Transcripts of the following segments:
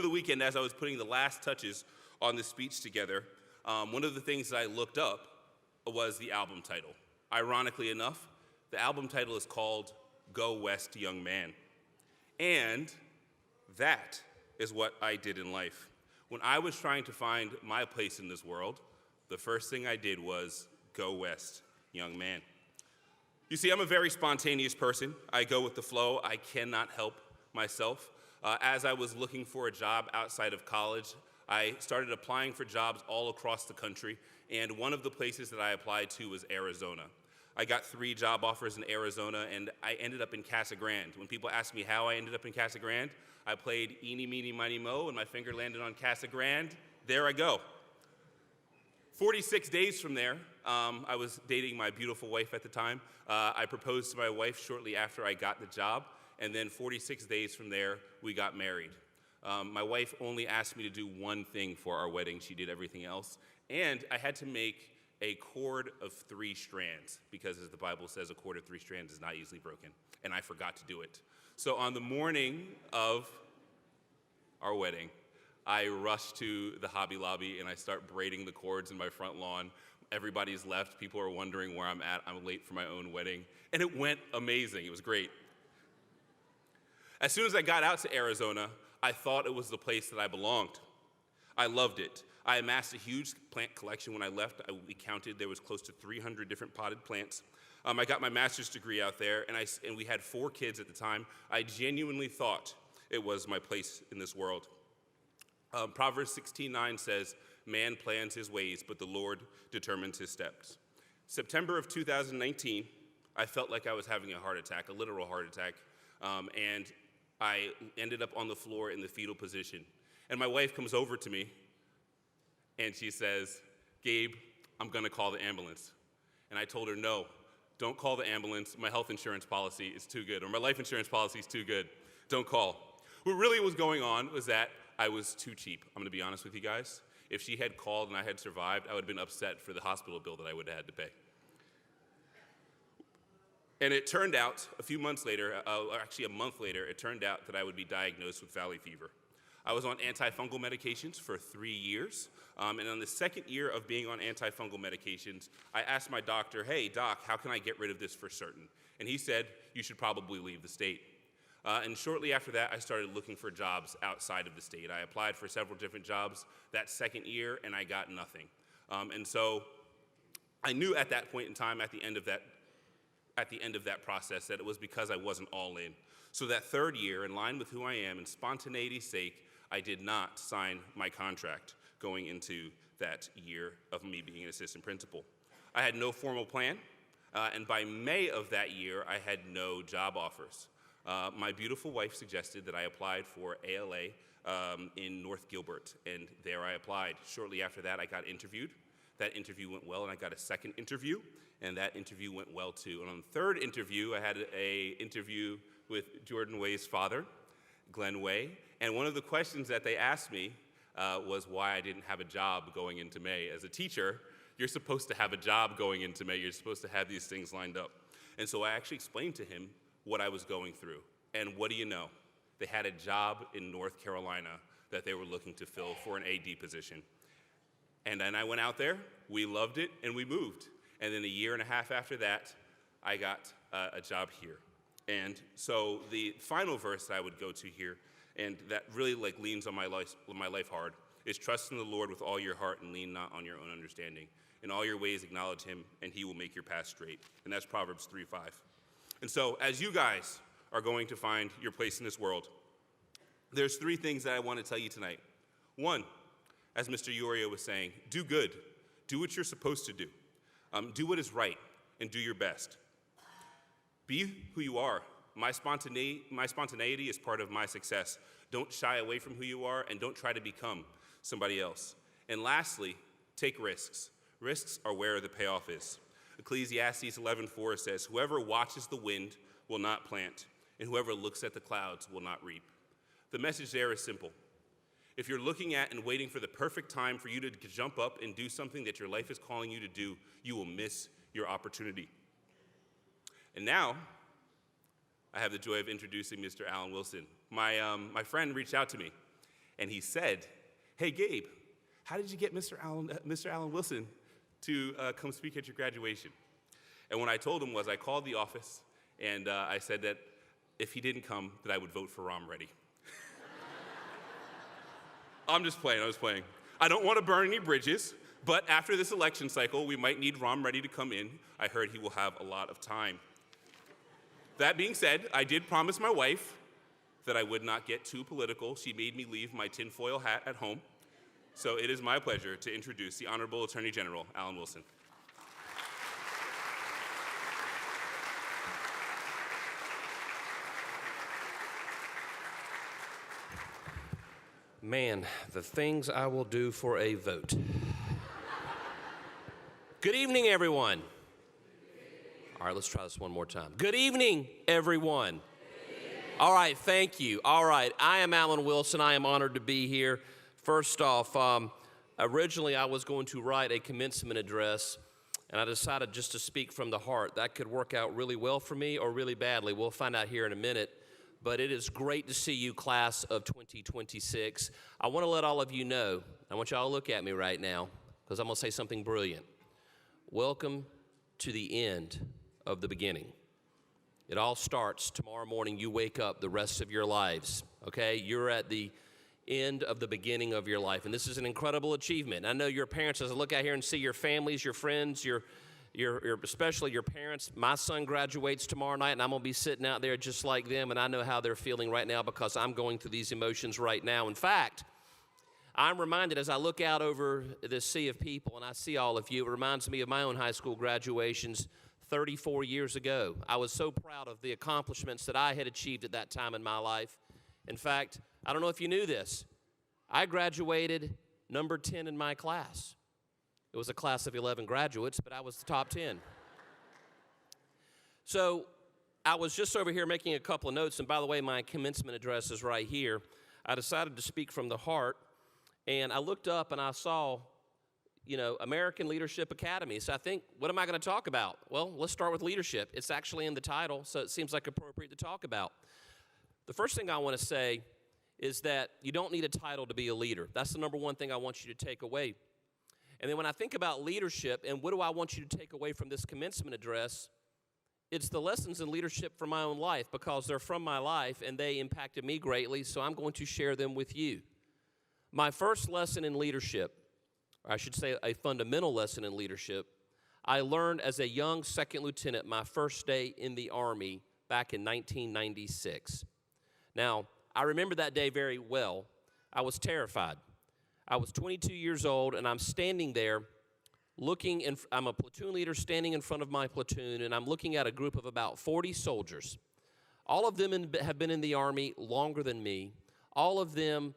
Over the weekend, as I was putting the last touches on the speech together, one of the things that I looked up was the album title. Ironically enough, the album title is called Go West, Young Man. And that is what I did in life. When I was trying to find my place in this world, the first thing I did was go west, young man. You see, I'm a very spontaneous person. I go with the flow. I cannot help myself. As I was looking for a job outside of college, I started applying for jobs all across the country, and one of the places that I applied to was Arizona. I got 3 job offers in Arizona, and I ended up in Casa Grande. When people ask me how I ended up in Casa Grande, I played Eeny, Meeny, Miny, Mo, and my finger landed on Casa Grande. There I go. 46 days from there, I was dating my beautiful wife at the time. I proposed to my wife shortly after I got the job, and then 46 days from there, we got married. My wife only asked me to do one thing for our wedding. She did everything else. And I had to make a cord of 3 strands, because as the Bible says, a cord of 3 strands is not easily broken, and I forgot to do it. So on the morning of our wedding, I rush to the Hobby Lobby and I start braiding the cords in my front lawn. Everybody's left. People are wondering where I'm at. I'm late for my own wedding. And it went amazing. It was great. As soon as I got out to Arizona, I thought it was the place that I belonged. I loved it. I amassed a huge plant collection when I left. We counted, there was close to 300 different potted plants. I got my master's degree out there, and we had 4 kids at the time. I genuinely thought it was my place in this world. Proverbs 16:9 says, "Man plans his ways, but the Lord determines his steps." September of 2019, I felt like I was having a heart attack, a literal heart attack, and I ended up on the floor in the fetal position. And my wife comes over to me, and she says, "Gabe, I'm gonna call the ambulance." And I told her, "No, don't call the ambulance. My health insurance policy is too good, or my life insurance policy is too good. Don't call." What really was going on was that I was too cheap. I'm gonna be honest with you guys. If she had called and I had survived, I would have been upset for the hospital bill that I would have had to pay. And it turned out, a few months later, actually a month later, it turned out that I would be diagnosed with valley fever. I was on antifungal medications for 3 years, and on the second year of being on antifungal medications, I asked my doctor, "Hey, doc, how can I get rid of this for certain?" And he said, "You should probably leave the state." And shortly after that, I started looking for jobs outside of the state. I applied for several different jobs that second year, and I got nothing. And so I knew at that point in time, at the end of that process, that it was because I wasn't all in. So that third year, in line with who I am and spontaneity's sake, I did not sign my contract going into that year of me being an assistant principal. I had no formal plan, and by May of that year, I had no job offers. My beautiful wife suggested that I applied for ALA in North Gilbert, and there I applied. Shortly after that, I got interviewed. That interview went well, and I got a second interview, and that interview went well too. And on the third interview, I had an interview with Jordan Way's father, Glenn Way, and one of the questions that they asked me was why I didn't have a job going into May. As a teacher, you're supposed to have a job going into May. You're supposed to have these things lined up. And so I actually explained to him what I was going through. And what do you know? They had a job in North Carolina that they were looking to fill for an AD position. And then I went out there, we loved it, and we moved. And then a year and a half after that, I got a job here. And so the final verse that I would go to here, and that really leans on my life hard, is trust in the Lord with all your heart and lean not on your own understanding. In all your ways acknowledge him, and he will make your path straight. And that's Proverbs 3:5. And so as you guys are going to find your place in this world, there's 3 things that I want to tell you tonight. 1, as Mr. Iorio was saying, do good. Do what you're supposed to do. Do what is right, and do your best. Be who you are. My spontaneity is part of my success. Don't shy away from who you are, and don't try to become somebody else. And lastly, take risks. Risks are where the payoff is. Ecclesiastes 11:4 says, "Whoever watches the wind will not plant, and whoever looks at the clouds will not reap." The message there is simple. If you're looking at and waiting for the perfect time for you to jump up and do something that your life is calling you to do, you will miss your opportunity. And now, I have the joy of introducing Mr. Alan Wilson. My friend reached out to me, And he said, "Hey, Gabe, how did you get Mr. Allen Wilson to come speak at your graduation?" And what I told him was I called the office, and I said that if he didn't come, that I would vote for Rom Reddy. I'm just playing. I don't want to burn any bridges, but after this election cycle, we might need Rom Reddy to come in. I heard he will have a lot of time. That being said, I did promise my wife that I would not get too political. She made me leave my tinfoil hat at home. So it is my pleasure to introduce the Honorable Attorney General, Allen Wilson. Man, the things I will do for a vote. Good evening, everyone. All right, let's try this one more time. Good evening, everyone. All right, thank you. All right, I am Allen Wilson. I am honored to be here. First off, originally I was going to write a commencement address, and I decided just to speak from the heart. That could work out really well for me or really badly. We'll find out here in a minute. But it is great to see you, class of 2026. I want to let all of you know, I want y'all to look at me right now, because I'm going to say something brilliant. Welcome to the end of the beginning. It all starts tomorrow morning. You wake up the rest of your lives, okay? You're at the end of the beginning of your life, and this is an incredible achievement. I know your parents, as I look out here and see your families, your friends, your especially your parents. My son graduates tomorrow night, and I'm going to be sitting out there just like them, and I know how they're feeling right now because I'm going through these emotions right now. In fact, I'm reminded as I look out over this sea of people and I see all of you, it reminds me of my own high school graduations 34 years ago. I was so proud of the accomplishments that I had achieved at that time in my life. In fact, I don't know if you knew this, I graduated number 10 in my class. It was a class of 11 graduates, but I was the top 10. So I was just over here making a couple of notes, and by the way, my commencement address is right here. I decided to speak from the heart, and I looked up and I saw, American Leadership Academy. So I think, what am I going to talk about? Well, let's start with leadership. It's actually in the title, so it seems like appropriate to talk about. The first thing I want to say is that you don't need a title to be a leader. That's the number one thing I want you to take away. And then when I think about leadership and what do I want you to take away from this commencement address, it's the lessons in leadership from my own life because they're from my life and they impacted me greatly, so I'm going to share them with you. My first lesson in leadership, or I should say a fundamental lesson in leadership, I learned as a young second lieutenant my first day in the Army back in 1996. Now, I remember that day very well. I was terrified. I was 22 years old, and I'm standing there I'm a platoon leader standing in front of my platoon, and I'm looking at a group of about 40 soldiers. All of them have been in the Army longer than me. All of them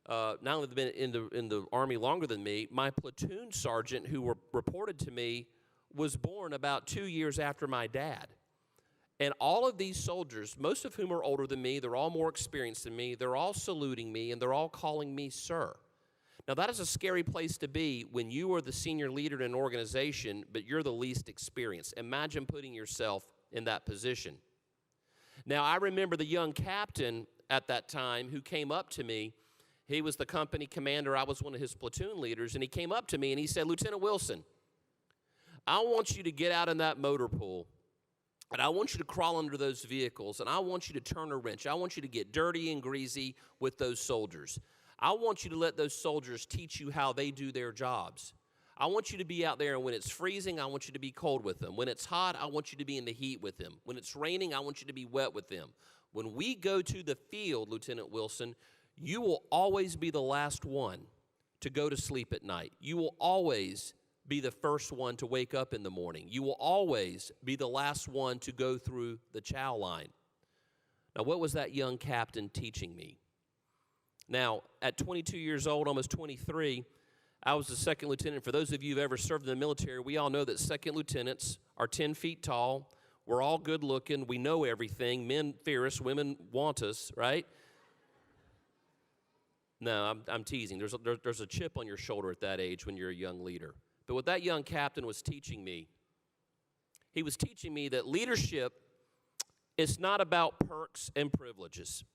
not only have been in the Army longer than me, my platoon sergeant who reported to me was born about 2 years after my dad. And all of these soldiers, most of whom are older than me, they're all more experienced than me, they're all saluting me, and they're all calling me sir. Now, that is a scary place to be when you are the senior leader in an organization, but you're the least experienced. Imagine putting yourself in that position. Now, I remember the young captain at that time who came up to me. He was the company commander. I was one of his platoon leaders, and he came up to me and he said, "Lieutenant Wilson, I want you to get out in that motor pool, and I want you to crawl under those vehicles, and I want you to turn a wrench. I want you to get dirty and greasy with those soldiers. I want you to let those soldiers teach you how they do their jobs. I want you to be out there, and when it's freezing, I want you to be cold with them. When it's hot, I want you to be in the heat with them. When it's raining, I want you to be wet with them. When we go to the field, Lieutenant Wilson, you will always be the last one to go to sleep at night. You will always be the first one to wake up in the morning. You will always be the last one to go through the chow line." Now, what was that young captain teaching me? Now, at 22 years old, almost 23, I was the second lieutenant. For those of you who've ever served in the military, we all know that second lieutenants are 10 feet tall. We're all good looking. We know everything. Men fear us. Women want us, right? No, I'm teasing. There's a chip on your shoulder at that age when you're a young leader. But what that young captain was teaching me, he was teaching me that leadership is not about perks and privileges.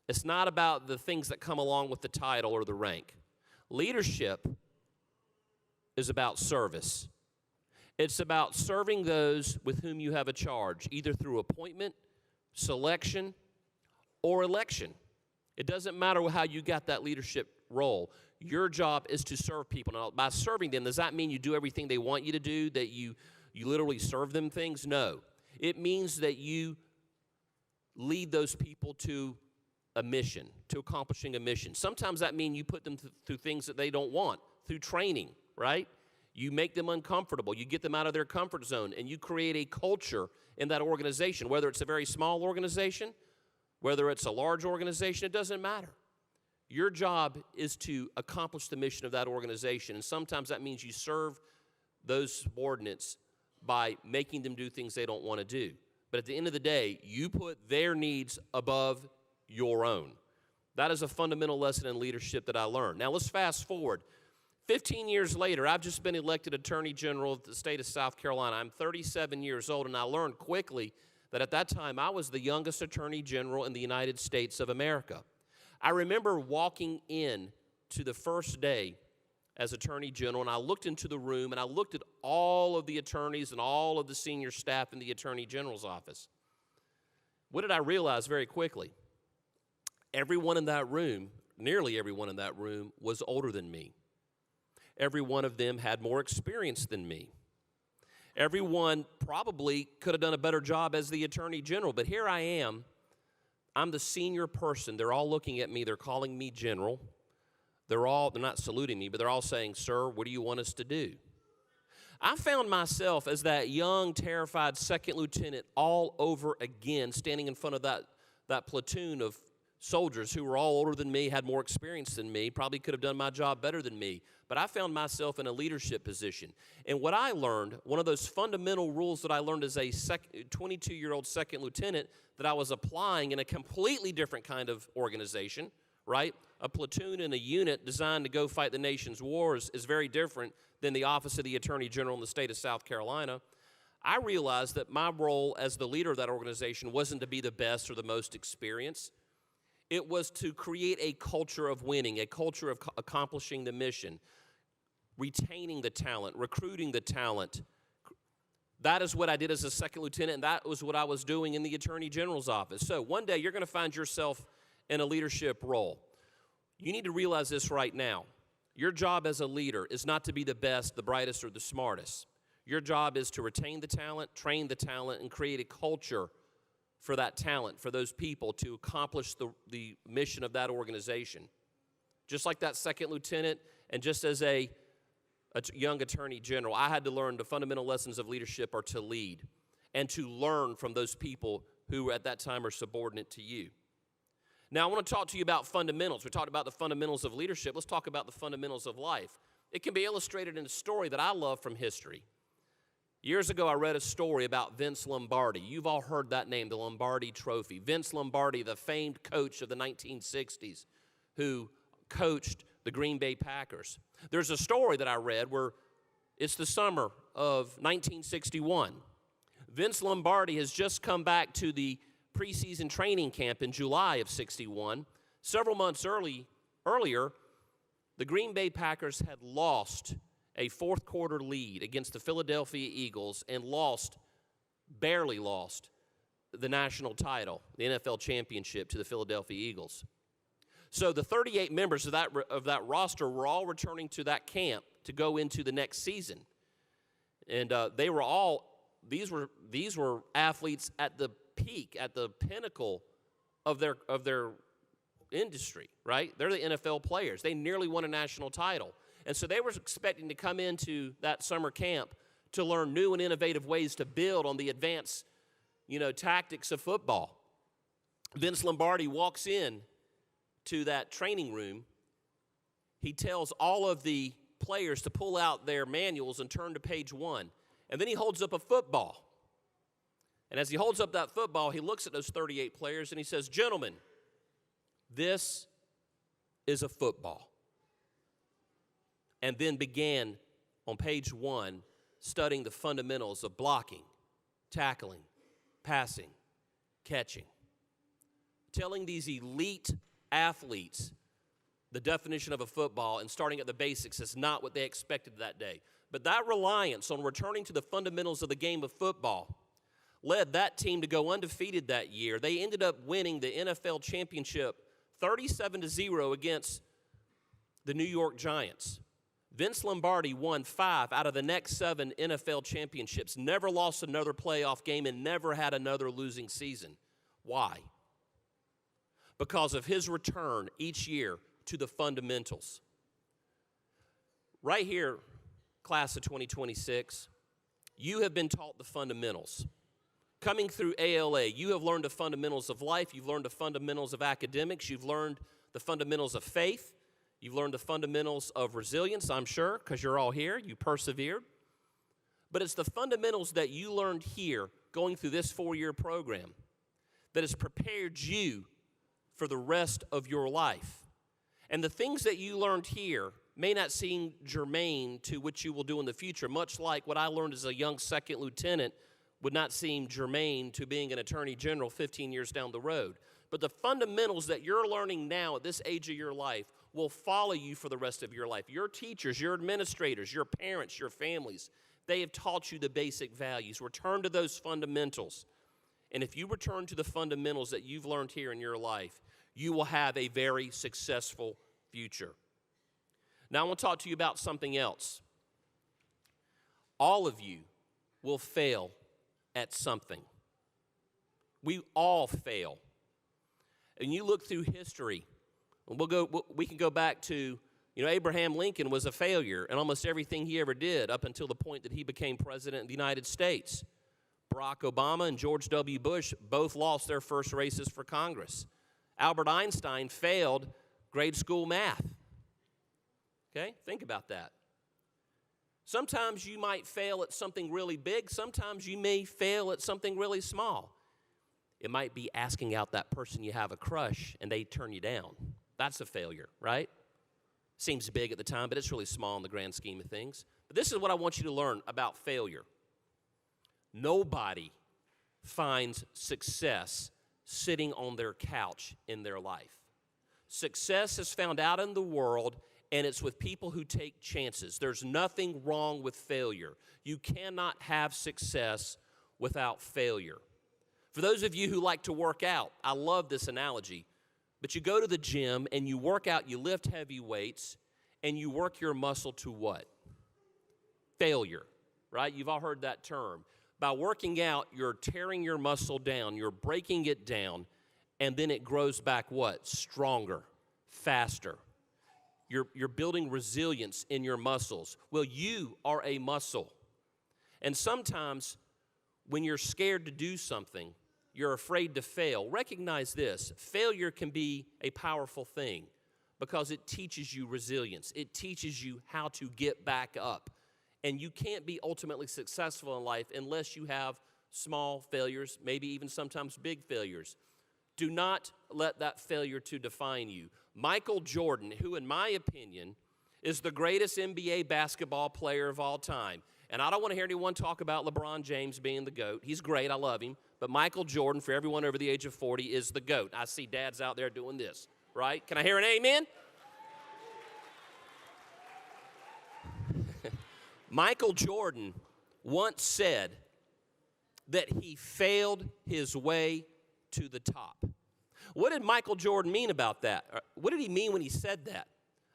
It's not about the things that come along with the title or the rank. Leadership is about service. It's about serving those with whom you have a charge, either through appointment, selection, or election. It doesn't matter how you got that leadership role. Your job is to serve people. Now, by serving them, does that mean you do everything they want you to do, that you literally serve them things? No. It means that you lead those people to a mission, to accomplishing a mission. Sometimes that means you put them through things that they don't want, through training, right? You make them uncomfortable. You get them out of their comfort zone, and you create a culture in that organization, whether it's a very small organization, whether it's a large organization, it doesn't matter. Your job is to accomplish the mission of that organization, and sometimes that means you serve those subordinates by making them do things they don't want to do. But at the end of the day, you put their needs above your own. That is a fundamental lesson in leadership that I learned. Now let's fast forward. 15 years later, I've just been elected Attorney General of the state of South Carolina. I'm 37 years old, and I learned quickly that at that time I was the youngest Attorney General in the United States of America. I remember walking in to the first day as Attorney General, and I looked into the room, and I looked at all of the attorneys and all of the senior staff in the Attorney General's office. What did I realize very quickly? Everyone in that room, nearly everyone in that room, was older than me. Every one of them had more experience than me. Everyone probably could have done a better job as the Attorney General, but here I am. I'm the senior person. They're all looking at me. They're calling me General. They're not saluting me, but they're all saying, "Sir, what do you want us to do?" I found myself as that young, terrified second lieutenant all over again, standing in front of that platoon of soldiers who were all older than me, had more experience than me, probably could have done my job better than me. But I found myself in a leadership position. And what I learned, one of those fundamental rules that I learned as a 22-year-old second lieutenant that I was applying in a completely different kind of organization, right? A platoon and a unit designed to go fight the nation's wars is very different than the office of the Attorney General in the state of South Carolina. I realized that my role as the leader of that organization wasn't to be the best or the most experienced. It was to create a culture of winning, a culture of accomplishing the mission, retaining the talent, recruiting the talent. That is what I did as a second lieutenant, and that was what I was doing in the Attorney General's office. So one day you're going to find yourself in a leadership role. You need to realize this right now. Your job as a leader is not to be the best, the brightest, or the smartest. Your job is to retain the talent, train the talent, and create a culture for that talent, for those people to accomplish the mission of that organization. Just like that second lieutenant, and just as a young Attorney General, I had to learn the fundamental lessons of leadership are to lead and to learn from those people who at that time are subordinate to you. Now, I want to talk to you about fundamentals. We talked about the fundamentals of leadership. Let's talk about the fundamentals of life. It can be illustrated in a story that I love from history. Years ago, I read a story about Vince Lombardi. You've all heard that name, the Lombardi Trophy. Vince Lombardi, the famed coach of the 1960s, who coached the Green Bay Packers. There's a story that I read where it's the summer of 1961. Vince Lombardi has just come back to the preseason training camp in July of 61. Several months earlier, the Green Bay Packers had lost a fourth quarter lead against the Philadelphia Eagles and barely lost, the national title, the NFL championship to the Philadelphia Eagles. So the 38 members of that roster were all returning to that camp to go into the next season. And these were athletes at the peak, at the pinnacle of their industry, right? They're the NFL players. They nearly won a national title. And so they were expecting to come into that summer camp to learn new and innovative ways to build on the advanced, tactics of football. Vince Lombardi walks in to that training room. He tells all of the players to pull out their manuals and turn to page 1. And then he holds up a football. And as he holds up that football, he looks at those 38 players and he says, "Gentlemen, this is a football." And then began on page 1 studying the fundamentals of blocking, tackling, passing, catching. telling these elite athletes the definition of a football and starting at the basics is not what they expected that day. But that reliance on returning to the fundamentals of the game of football led that team to go undefeated that year. They ended up winning the NFL championship 37-0 against the New York Giants. Vince Lombardi won 5 out of the next 7 NFL championships, never lost another playoff game, and never had another losing season. Why? Because of his return each year to the fundamentals. Right here, class of 2026, you have been taught the fundamentals. Coming through ALA, you have learned the fundamentals of life, you've learned the fundamentals of academics, you've learned the fundamentals of faith, you've learned the fundamentals of resilience, I'm sure, because you're all here, you persevered. But it's the fundamentals that you learned here going through this 4-year program that has prepared you for the rest of your life. And the things that you learned here may not seem germane to what you will do in the future, much like what I learned as a young second lieutenant would not seem germane to being an attorney general 15 years down the road. But the fundamentals that you're learning now at this age of your life will follow you for the rest of your life. Your teachers, your administrators, your parents, your families, they have taught you the basic values. Return to those fundamentals. And if you return to the fundamentals that you've learned here in your life, you will have a very successful future. Now I want to talk to you about something else. All of you will fail at something. We all fail. And you look through history, and we can go back to, Abraham Lincoln was a failure in almost everything he ever did up until the point that he became president of the United States. Barack Obama and George W. Bush both lost their first races for Congress. Albert Einstein failed grade school math. Okay, think about that. Sometimes you might fail at something really big. Sometimes you may fail at something really small. It might be asking out that person you have a crush and they turn you down. That's a failure, right? Seems big at the time, but it's really small in the grand scheme of things. But this is what I want you to learn about failure. Nobody finds success sitting on their couch in their life. Success is found out in the world, and it's with people who take chances. There's nothing wrong with failure. You cannot have success without failure. For those of you who like to work out, I love this analogy, but you go to the gym and you work out, you lift heavy weights, and you work your muscle to what? Failure, right? You've all heard that term. By working out, you're tearing your muscle down, you're breaking it down, and then it grows back what? Stronger, faster. You're building resilience in your muscles. Well, you are a muscle. And sometimes when you're scared to do something, you're afraid to fail. Recognize this. Failure can be a powerful thing because it teaches you resilience. It teaches you how to get back up. And you can't be ultimately successful in life unless you have small failures, maybe even sometimes big failures. Do not let that failure to define you. Michael Jordan, who in my opinion is the greatest NBA basketball player of all time. And I don't want to hear anyone talk about LeBron James being the GOAT. He's great, I love him. But Michael Jordan, for everyone over the age of 40, is the GOAT. I see dads out there doing this, right? Can I hear an amen? Michael Jordan once said that he failed his way to the top. What did Michael Jordan mean about that? What did he mean when he said that?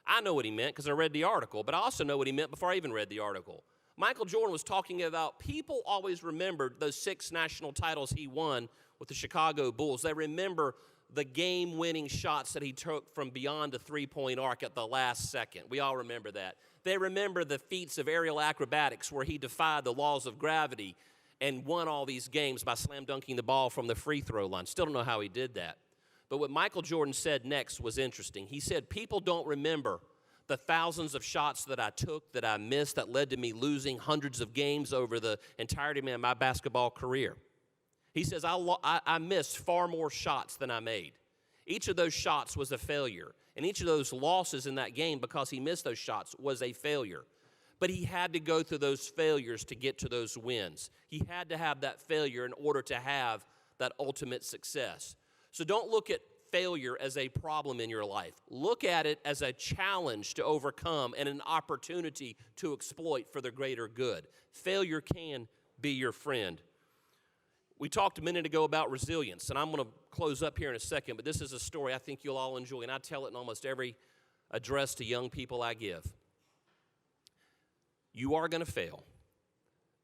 I know what he meant because I read the article, but I also know what he meant before I even read the article. Michael Jordan was talking about people always remembered those 6 national titles he won with the Chicago Bulls. They remember the game-winning shots that he took from beyond the three-point arc at the last second. We all remember that. They remember the feats of aerial acrobatics where he defied the laws of gravity and won all these games by slam dunking the ball from the free throw line. Still don't know how he did that. But what Michael Jordan said next was interesting. He said, people don't remember the thousands of shots that I took, that I missed, that led to me losing hundreds of games over the entirety of my basketball career. He says, I missed far more shots than I made. Each of those shots was a failure. And each of those losses in that game, because he missed those shots, was a failure. But he had to go through those failures to get to those wins. He had to have that failure in order to have that ultimate success. So don't look at failure as a problem in your life. Look at it as a challenge to overcome and an opportunity to exploit for the greater good. Failure can be your friend. We talked a minute ago about resilience, and I'm going to close up here in a second, but this is a story I think you'll all enjoy, and I tell it in almost every address to young people I give. You are going to fail,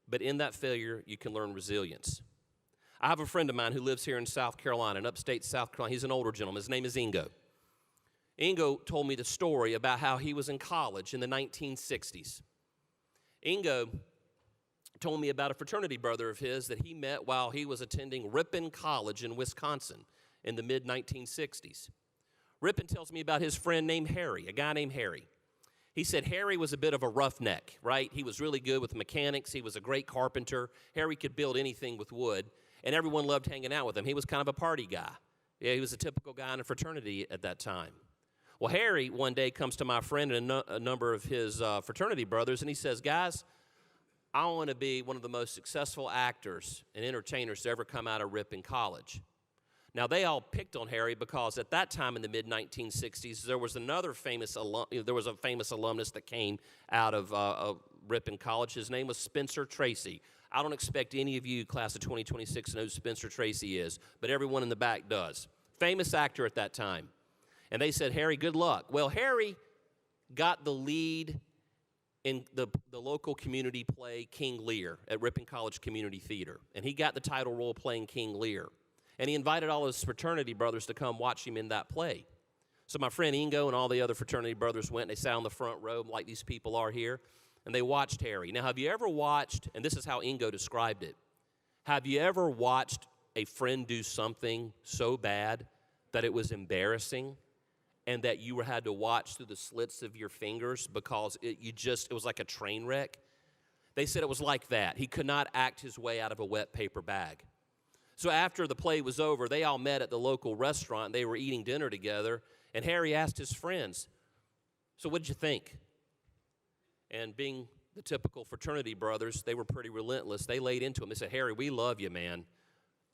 but in that failure, you can learn resilience. I have a friend of mine who lives here in South Carolina, in upstate South Carolina. He's an older gentleman. His name is Ingo. Ingo told me the story about how he was in college in the 1960s. Ingo told me about a fraternity brother of his that he met while he was attending Ripon College in Wisconsin in the mid-1960s. Ripon tells me about his friend named Harry, a guy named Harry. He said Harry was a bit of a roughneck, right? He was really good with mechanics. He was a great carpenter. Harry could build anything with wood, and everyone loved hanging out with him. He was kind of a party guy. Yeah, he was a typical guy in a fraternity at that time. Well, Harry one day comes to my friend and a number of his fraternity brothers, and he says, guys, I want to be one of the most successful actors and entertainers to ever come out of Ripon College. Now, they all picked on Harry because at that time in the mid-1960s, there was a famous alumnus that came out of Ripon College. His name was Spencer Tracy. I don't expect any of you, class of 2026, to know who Spencer Tracy is, but everyone in the back does. Famous actor at that time. And they said, Harry, good luck. Well, Harry got the lead in the local community play King Lear at Ripon College Community Theater. And he got the title role playing King Lear. And he invited all his fraternity brothers to come watch him in that play. So my friend Ingo and all the other fraternity brothers went, and they sat on the front row like these people are here, and they watched Harry. Now, have you ever watched, and this is how Ingo described it, have you ever watched a friend do something so bad that it was embarrassing and that you had to watch through the slits of your fingers because it was like a train wreck? They said it was like that. He could not act his way out of a wet paper bag. So after the play was over, they all met at the local restaurant, and they were eating dinner together, and Harry asked his friends, so what did you think? And being the typical fraternity brothers, they were pretty relentless. They laid into him. They said, Harry, we love you, man.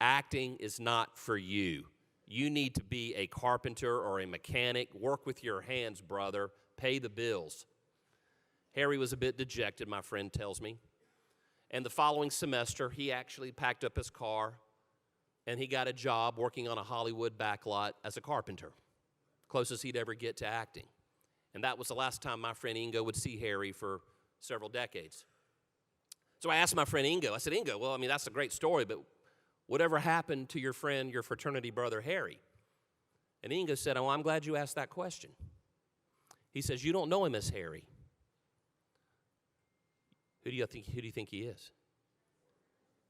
Acting is not for you. You need to be a carpenter or a mechanic. Work with your hands, brother. Pay the bills. Harry was a bit dejected, my friend tells me. And the following semester, he actually packed up his car, and he got a job working on a Hollywood backlot as a carpenter, closest he'd ever get to acting. And that was the last time my friend Ingo would see Harry for several decades. So I asked my friend Ingo, I said, Ingo, well, I mean, that's a great story, but whatever happened to your friend, your fraternity brother, Harry? And Ingo said, oh, I'm glad you asked that question. He says, you don't know him as Harry. Who do you think he is?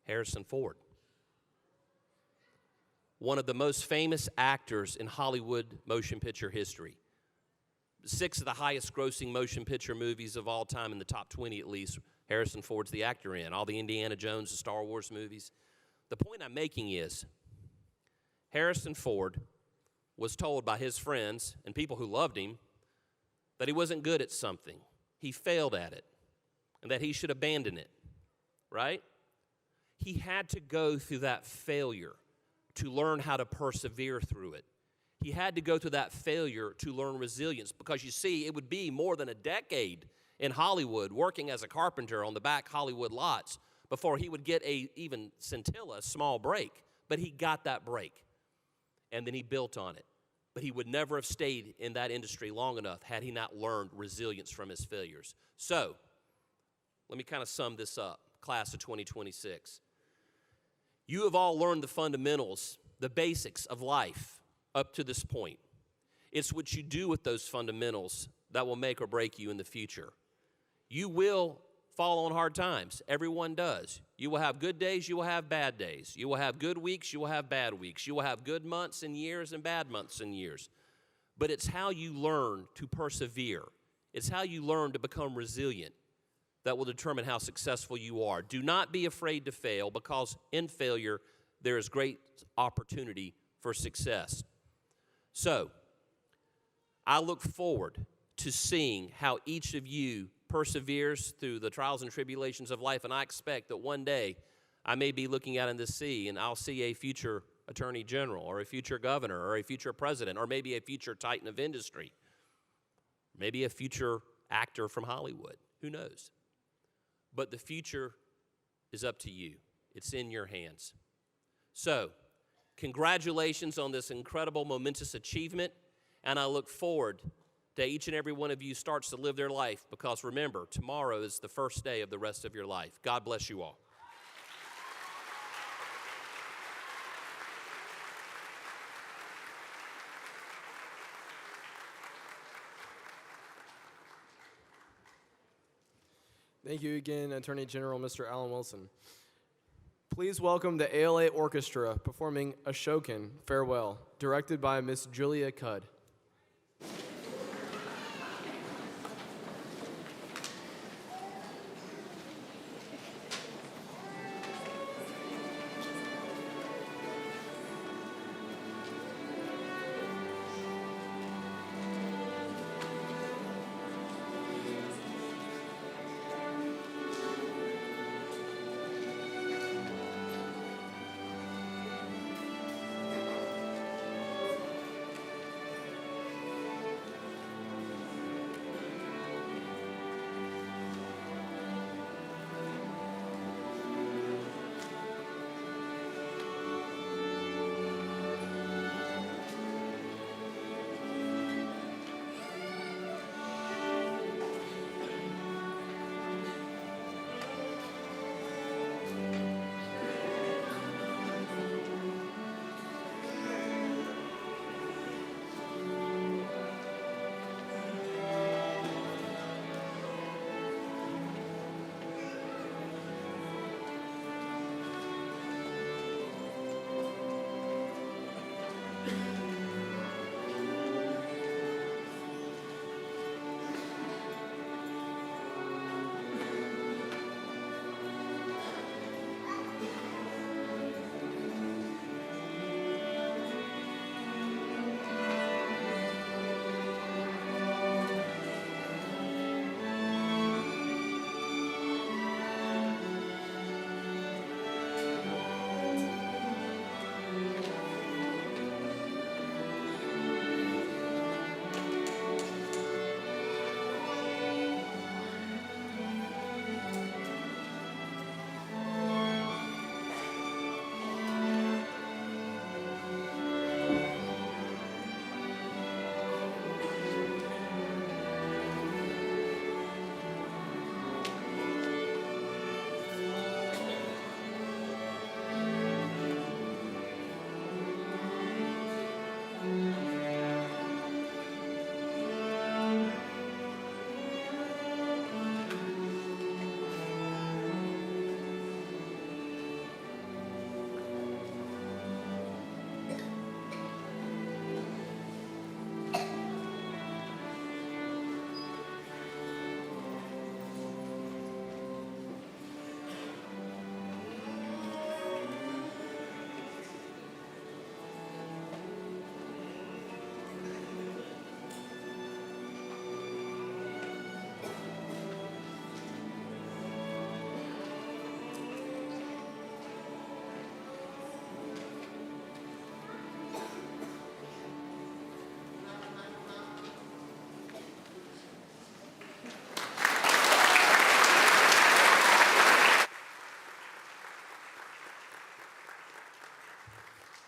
Harrison Ford. One of the most famous actors in Hollywood motion picture history. 6 of the highest grossing motion picture movies of all time, in the top 20 at least, Harrison Ford's the actor in. All the Indiana Jones, the Star Wars movies. The point I'm making is, Harrison Ford was told by his friends and people who loved him that he wasn't good at something. He failed at it, and that he should abandon it, right? He had to go through that failure to learn how to persevere through it. He had to go through that failure to learn resilience, because you see, it would be more than a decade in Hollywood working as a carpenter on the back Hollywood lots before he would get even scintilla, small break. But he got that break, and then he built on it. But he would never have stayed in that industry long enough had he not learned resilience from his failures. So, let me kind of sum this up, class of 2026. You have all learned the fundamentals, the basics of life up to this point. It's what you do with those fundamentals that will make or break you in the future. You will fall on hard times. Everyone does. You will have good days, you will have bad days. You will have good weeks, you will have bad weeks. You will have good months and years and bad months and years. But it's how you learn to persevere. It's how you learn to become resilient that will determine how successful you are. Do not be afraid to fail, because in failure, there is great opportunity for success. So, I look forward to seeing how each of you perseveres through the trials and tribulations of life, and I expect that one day I may be looking out in the sea and I'll see a future attorney general or a future governor or a future president or maybe a future titan of industry, maybe a future actor from Hollywood. Who knows? But the future is up to you. It's in your hands. So, congratulations on this incredible, momentous achievement, and I look forward to each and every one of you starts to live their life, because remember, tomorrow is the first day of the rest of your life. God bless you all. Thank you again, Attorney General Mr. Alan Wilson. Please welcome the ALA Orchestra performing Ashokan Farewell, directed by Miss Julia Cudd.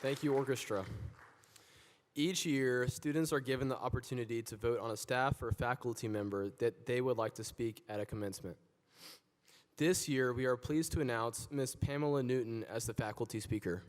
Thank you, orchestra. Each year, students are given the opportunity to vote on a staff or faculty member that they would like to speak at a commencement. This year, we are pleased to announce Ms. Pamela Newton as the faculty speaker.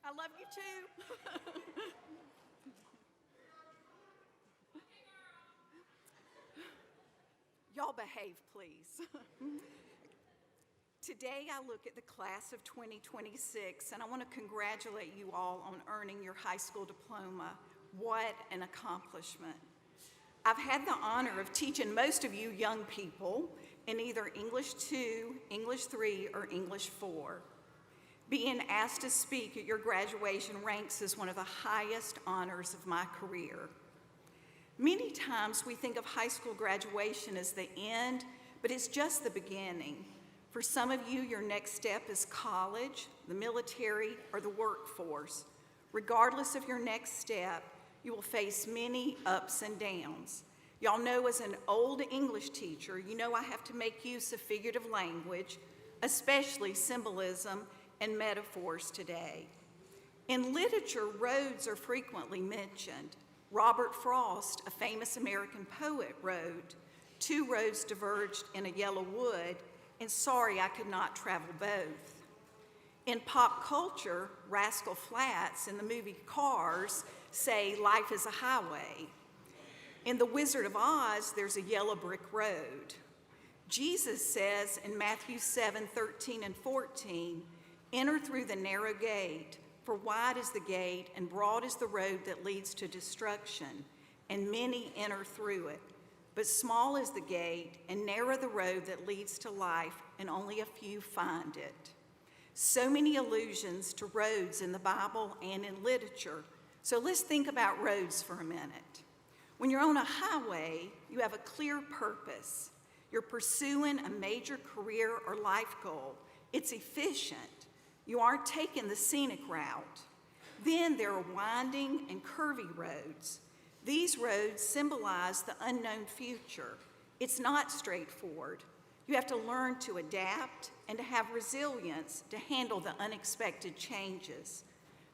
I love you too. Y'all behave, please. Today I look at the class of 2026 and I want to congratulate you all on earning your high school diploma. What an accomplishment. I've had the honor of teaching most of you young people in either English 2, English 3, or English 4. Being asked to speak at your graduation ranks as one of the highest honors of my career. Many times we think of high school graduation as the end, but it's just the beginning. For some of you, your next step is college, the military, or the workforce. Regardless of your next step, you will face many ups and downs. Y'all know, as an old English teacher, you know I have to make use of figurative language, especially symbolism and metaphors today. In literature, roads are frequently mentioned. Robert Frost, a famous American poet, wrote, "Two roads diverged in a yellow wood, and sorry I could not travel both." In pop culture, Rascal Flatts in the movie Cars say life is a highway. In The Wizard of Oz, there's a yellow brick road. Jesus says in Matthew 7:13 and 14, "Enter through the narrow gate, for wide is the gate and broad is the road that leads to destruction, and many enter through it. But small is the gate and narrow the road that leads to life, and only a few find it." So many allusions to roads in the Bible and in literature. So let's think about roads for a minute. When you're on a highway, you have a clear purpose. You're pursuing a major career or life goal. It's efficient. You aren't taking the scenic route. Then there are winding and curvy roads. These roads symbolize the unknown future. It's not straightforward. You have to learn to adapt and to have resilience to handle the unexpected changes.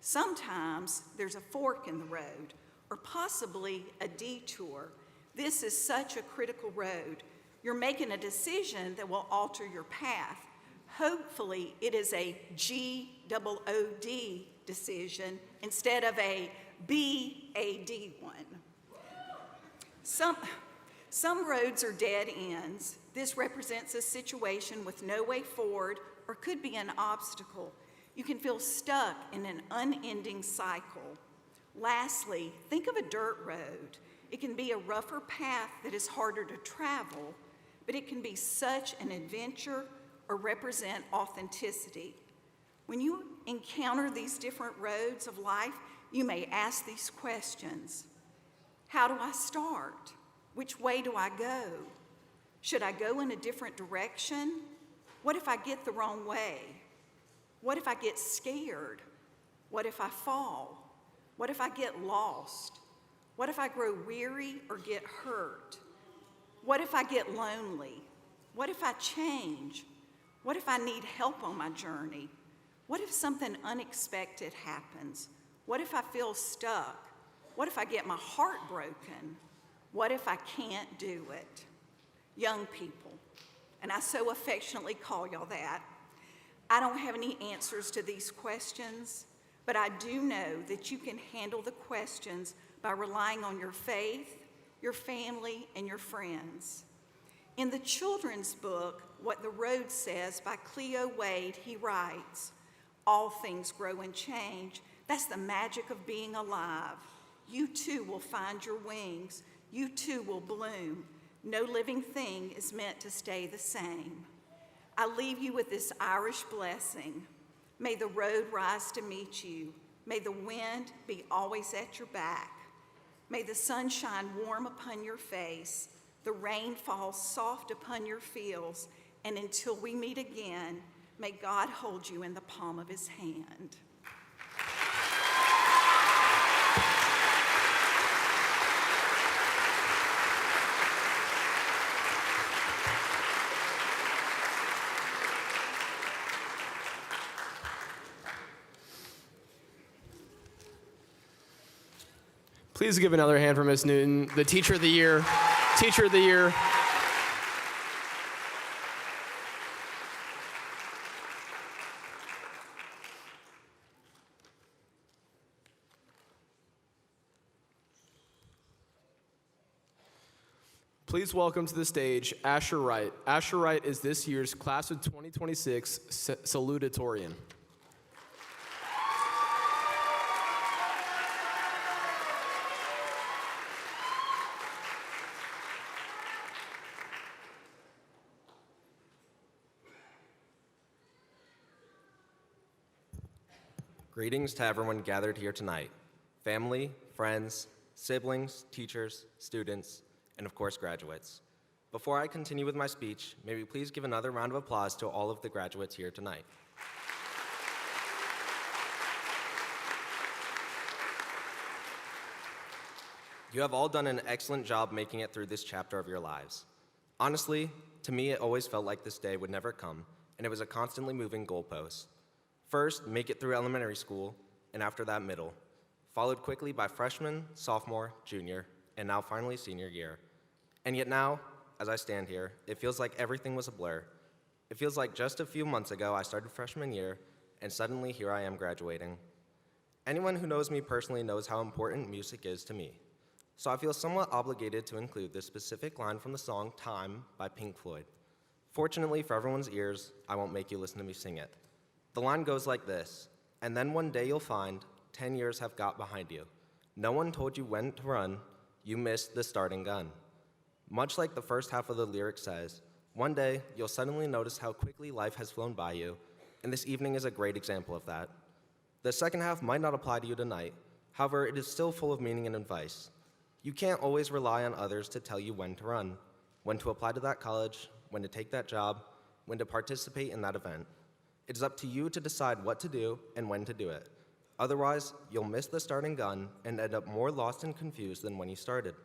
Sometimes there's a fork in the road, or possibly a detour. This is such a critical road. You're making a decision that will alter your path. Hopefully, it is a GOOD decision instead of a BAD one. Some roads are dead ends. This represents a situation with no way forward or could be an obstacle. You can feel stuck in an unending cycle. Lastly, think of a dirt road. It can be a rougher path that is harder to travel, but it can be such an adventure or represent authenticity. When you encounter these different roads of life, you may ask these questions. How do I start? Which way do I go? Should I go in a different direction? What if I get the wrong way? What if I get scared? What if I fall? What if I get lost? What if I grow weary or get hurt? What if I get lonely? What if I change? What if I need help on my journey? What if something unexpected happens? What if I feel stuck? What if I get my heart broken? What if I can't do it? Young people, and I so affectionately call y'all that, I don't have any answers to these questions, but I do know that you can handle the questions by relying on your faith, your family, and your friends. In the children's book, What the Road Says by Cleo Wade, he writes, "All things grow and change. That's the magic of being alive. You too will find your wings. You too will bloom. No living thing is meant to stay the same." I leave you with this Irish blessing. May the road rise to meet you. May the wind be always at your back. May the sun shine warm upon your face, the rain fall soft upon your fields, and until we meet again, may God hold you in the palm of his hand. Please give another hand for Miss Newton, the Teacher of the Year. Teacher of the Year. Please welcome to the stage Asher Wright. Asher Wright is this year's Class of 2026 salutatorian. Greetings to everyone gathered here tonight, family, friends, siblings, teachers, students, and of course, graduates. Before I continue with my speech, may we please give another round of applause to all of the graduates here tonight. You have all done an excellent job making it through this chapter of your lives. Honestly, to me, it always felt like this day would never come, and it was a constantly moving goalpost. First, make it through elementary school, and after that, middle, followed quickly by freshman, sophomore, junior, and now finally senior year. And yet now, as I stand here, it feels like everything was a blur. It feels like just a few months ago I started freshman year, and suddenly here I am graduating. Anyone who knows me personally knows how important music is to me. So I feel somewhat obligated to include this specific line from the song Time by Pink Floyd. Fortunately for everyone's ears, I won't make you listen to me sing it. The line goes like this, and then one day you'll find 10 years have got behind you. No one told you when to run, you missed the starting gun. Much like the first half of the lyric says, one day you'll suddenly notice how quickly life has flown by you, and this evening is a great example of that. The second half might not apply to you tonight, however, it is still full of meaning and advice. You can't always rely on others to tell you when to run, when to apply to that college, when to take that job, when to participate in that event. It is up to you to decide what to do and when to do it. Otherwise, you'll miss the starting gun and end up more lost and confused than when you started.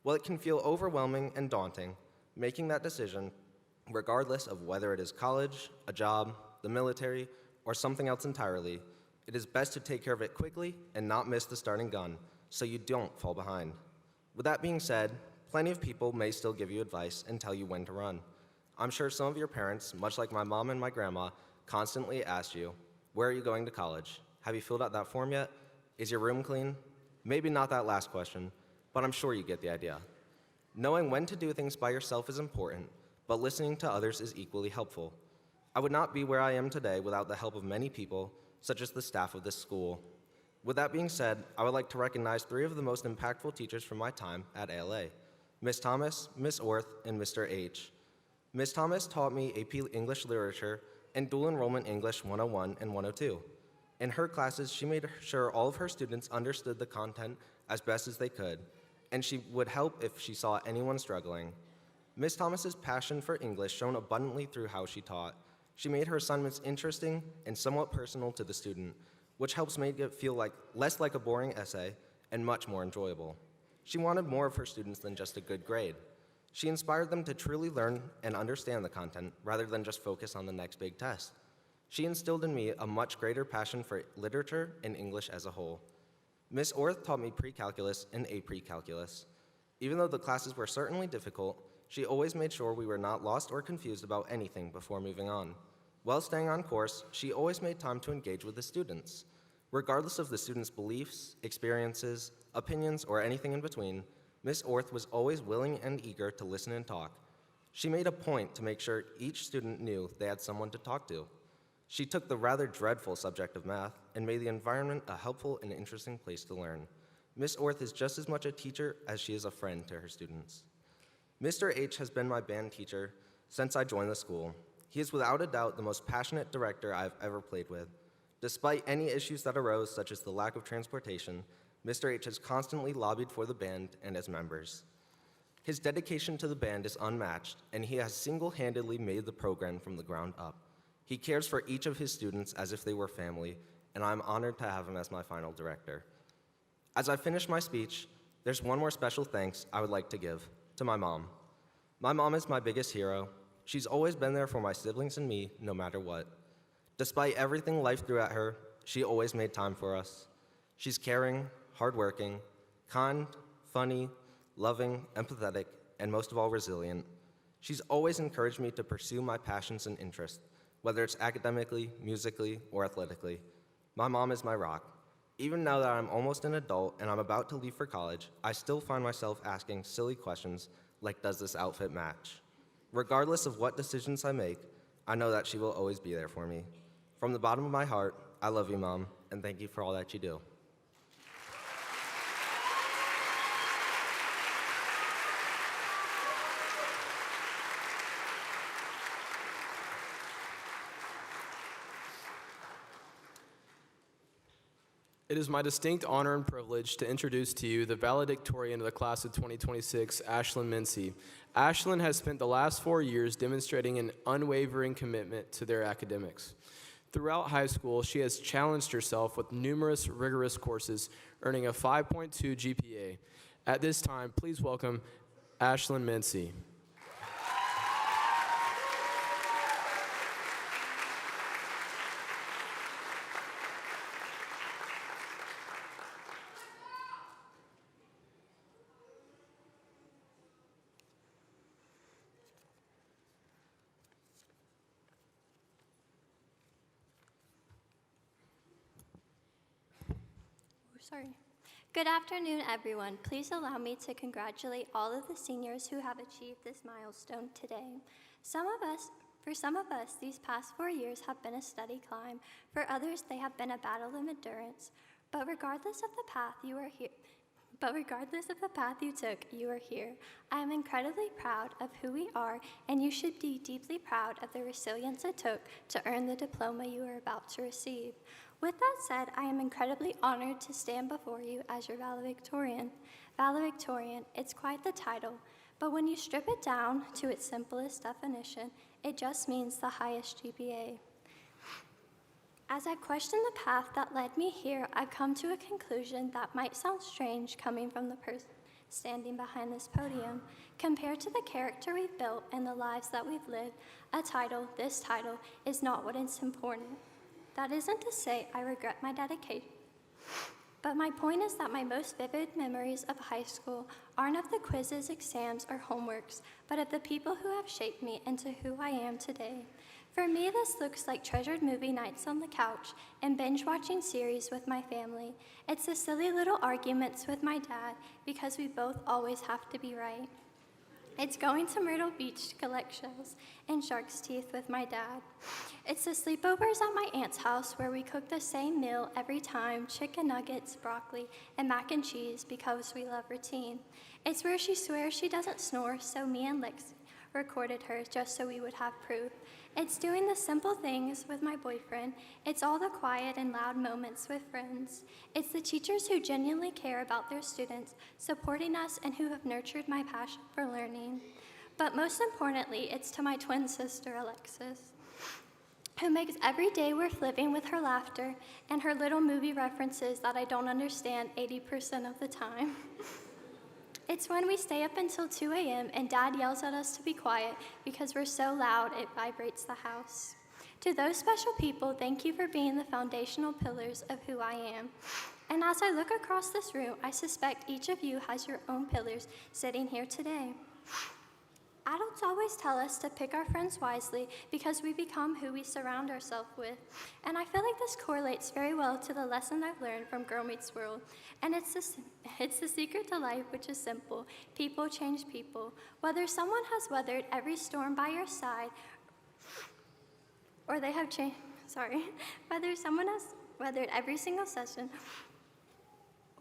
While it can feel overwhelming and daunting, making that decision, regardless of whether it is college, a job, the military, or something else entirely, it is best to take care of it quickly and not miss the starting gun, so you don't fall behind. With that being said, plenty of people may still give you advice and tell you when to run. I'm sure some of your parents, much like my mom and my grandma, constantly ask you, where are you going to college? Have you filled out that form yet? Is your room clean? Maybe not that last question, but I'm sure you get the idea. Knowing when to do things by yourself is important, but listening to others is equally helpful. I would not be where I am today without the help of many people, such as the staff of this school. With that being said, I would like to recognize 3 of the most impactful teachers from my time at ALA, Ms. Thomas, Ms. Orth, and Mr. H. Ms. Thomas taught me AP English Literature and Dual Enrollment English 101 and 102. In her classes, she made sure all of her students understood the content as best as they could, and she would help if she saw anyone struggling. Ms. Thomas's passion for English shone abundantly through how she taught. She made her assignments interesting and somewhat personal to the student, which helps make it feel less like a boring essay and much more enjoyable. She wanted more of her students than just a good grade. She inspired them to truly learn and understand the content rather than just focus on the next big test. She instilled in me a much greater passion for literature and English as a whole. Ms. Orth taught me pre-calculus and AP-calculus. Even though the classes were certainly difficult, she always made sure we were not lost or confused about anything before moving on. While staying on course, she always made time to engage with the students. Regardless of the students' beliefs, experiences, opinions, or anything in between, Ms. Orth was always willing and eager to listen and talk. She made a point to make sure each student knew they had someone to talk to. She took the rather dreadful subject of math and made the environment a helpful and interesting place to learn. Ms. Orth is just as much a teacher as she is a friend to her students. Mr. H has been my band teacher since I joined the school. He is without a doubt the most passionate director I've ever played with. Despite any issues that arose, such as the lack of transportation, Mr. H has constantly lobbied for the band and its members. His dedication to the band is unmatched, and he has single-handedly made the program from the ground up. He cares for each of his students as if they were family, and I'm honored to have him as my final director. As I finish my speech, there's one more special thanks I would like to give to my mom. My mom is my biggest hero. She's always been there for my siblings and me, no matter what. Despite everything life threw at her, she always made time for us. She's caring, hardworking, kind, funny, loving, empathetic, and most of all, resilient. She's always encouraged me to pursue my passions and interests, whether it's academically, musically, or athletically. My mom is my rock. Even now that I'm almost an adult and I'm about to leave for college, I still find myself asking silly questions like, does this outfit match? Regardless of what decisions I make, I know that she will always be there for me. From the bottom of my heart, I love you, Mom, and thank you for all that you do. It is my distinct honor and privilege to introduce to you the valedictorian of the class of 2026, Ashlyn Mincy. Ashlyn has spent the last 4 years demonstrating an unwavering commitment to their academics. Throughout high school, she has challenged herself with numerous rigorous courses, earning a 5.2 GPA. At this time, please welcome Ashlyn Mincy. Sorry. Good afternoon, everyone. Please allow me to congratulate all of the seniors who have achieved this milestone today. For some of us, these past 4 years have been a steady climb. For others, they have been a battle of endurance. But regardless of the path you took, you are here. I am incredibly proud of who we are, and you should be deeply proud of the resilience it took to earn the diploma you are about to receive. With that said, I am incredibly honored to stand before you as your valedictorian. Valedictorian, it's quite the title, but when you strip it down to its simplest definition, it just means the highest GPA. As I've questioned the path that led me here, I've come to a conclusion that might sound strange coming from the person standing behind this podium. Compared to the character we've built and the lives that we've lived, this title, is not what is important. That isn't to say I regret my dedication, but my point is that my most vivid memories of high school aren't of the quizzes, exams, or homeworks, but of the people who have shaped me into who I am today. For me, this looks like treasured movie nights on the couch and binge-watching series with my family. It's the silly little arguments with my dad because we both always have to be right. It's going to Myrtle Beach to collect shells and shark's teeth with my dad. It's the sleepovers at my aunt's house where we cook the same meal every time, chicken nuggets, broccoli, and mac and cheese because we love routine. It's where she swears she doesn't snore, so me and Lexington recorded her just so we would have proof. It's doing the simple things with my boyfriend. It's all the quiet and loud moments with friends. It's the teachers who genuinely care about their students, supporting us, and who have nurtured my passion for learning. But most importantly, it's to my twin sister, Alexis, who makes every day worth living with her laughter and her little movie references that I don't understand 80% of the time. It's when we stay up until 2 a.m. and Dad yells at us to be quiet because we're so loud it vibrates the house. To those special people, thank you for being the foundational pillars of who I am. And as I look across this room, I suspect each of you has your own pillars sitting here today. Adults always tell us to pick our friends wisely because we become who we surround ourselves with. And I feel like this correlates very well to the lesson I've learned from Girl Meets World. And it's the secret to life, which is simple. People change people. Whether someone has weathered every storm by your side, or whether someone has weathered every single session,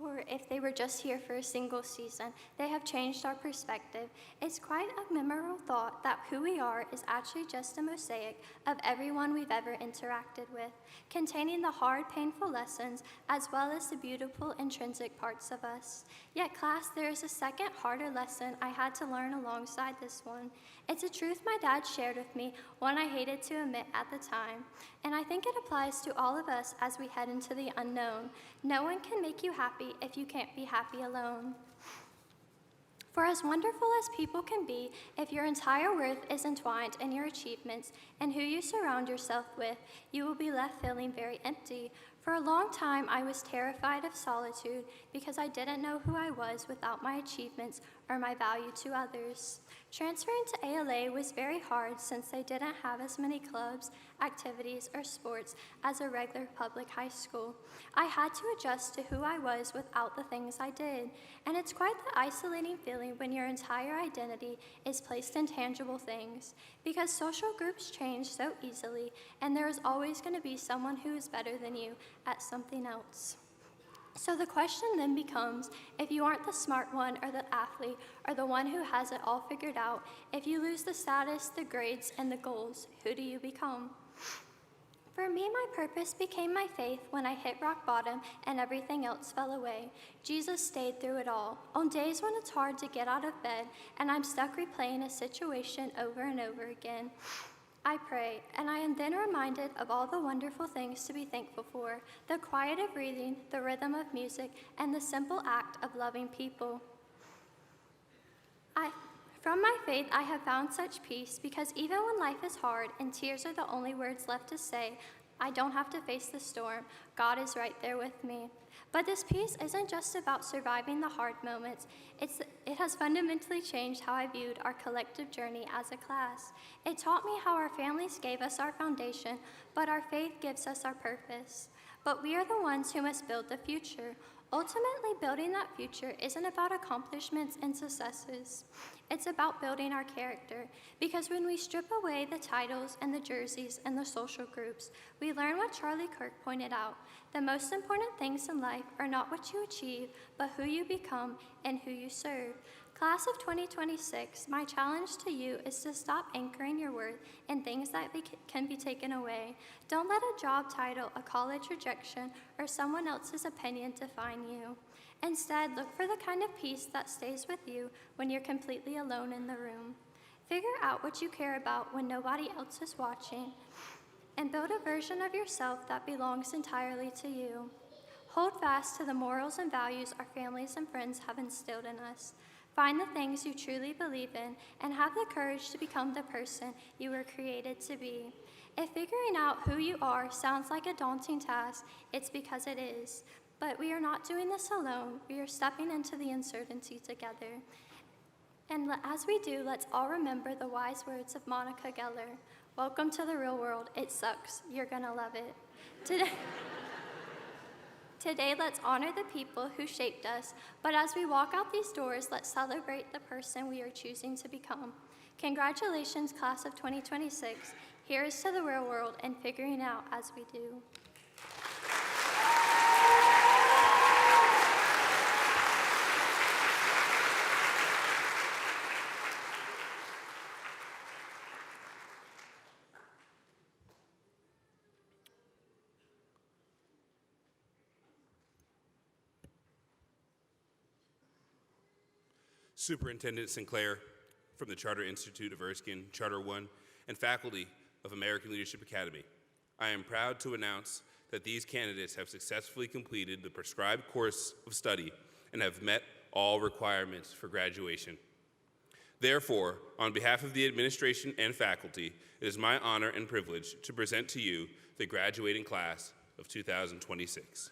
or if they were just here for a single season, they have changed our perspective. It's quite a memorable thought that who we are is actually just a mosaic of everyone we've ever interacted with, containing the hard, painful lessons as well as the beautiful, intrinsic parts of us. Yet, class, there is a second, harder lesson I had to learn alongside this one. It's a truth my dad shared with me, one I hated to admit at the time. And I think it applies to all of us as we head into the unknown. No one can make you happy if you can't be happy alone. For as wonderful as people can be, if your entire worth is entwined in your achievements and who you surround yourself with, you will be left feeling very empty. For a long time, I was terrified of solitude because I didn't know who I was without my achievements or my value to others. Transferring to ALA was very hard since they didn't have as many clubs, activities, or sports as a regular public high school. I had to adjust to who I was without the things I did, and it's quite the isolating feeling when your entire identity is placed in tangible things, because social groups change so easily, and there is always going to be someone who is better than you at something else. So the question then becomes, if you aren't the smart one or the athlete or the one who has it all figured out, if you lose the status, the grades, and the goals, who do you become? For me, my purpose became my faith when I hit rock bottom and everything else fell away. Jesus stayed through it all. On days when it's hard to get out of bed and I'm stuck replaying a situation over and over again, I pray, and I am then reminded of all the wonderful things to be thankful for, the quiet of breathing, the rhythm of music, and the simple act of loving people. From my faith, I have found such peace because even when life is hard and tears are the only words left to say, I don't have to face the storm. God is right there with me. But this peace isn't just about surviving the hard moments. It has fundamentally changed how I viewed our collective journey as a class. It taught me how our families gave us our foundation, but our faith gives us our purpose. But we are the ones who must build the future. Ultimately, building that future isn't about accomplishments and successes. It's about building our character, because when we strip away the titles and the jerseys and the social groups, we learn what Charlie Kirk pointed out. The most important things in life are not what you achieve, but who you become and who you serve. Class of 2026, my challenge to you is to stop anchoring your worth in things that can be taken away. Don't let a job title, a college rejection, or someone else's opinion define you. Instead, look for the kind of peace that stays with you when you're completely alone in the room. Figure out what you care about when nobody else is watching, and build a version of yourself that belongs entirely to you. Hold fast to the morals and values our families and friends have instilled in us. Find the things you truly believe in and have the courage to become the person you were created to be. If figuring out who you are sounds like a daunting task, it's because it is. But we are not doing this alone. We are stepping into the uncertainty together. And as we do, let's all remember the wise words of Monica Geller. Welcome to the real world. It sucks. You're gonna love it. Today, let's honor the people who shaped us, but as we walk out these doors, let's celebrate the person we are choosing to become. Congratulations, class of 2026. Here is to the real world and figuring out as we do. Superintendent Sinclair from the Charter Institute of Erskine, Charter One, and faculty of American Leadership Academy, I am proud to announce that these candidates have successfully completed the prescribed course of study and have met all requirements for graduation. Therefore, on behalf of the administration and faculty, it is my honor and privilege to present to you the graduating class of 2026.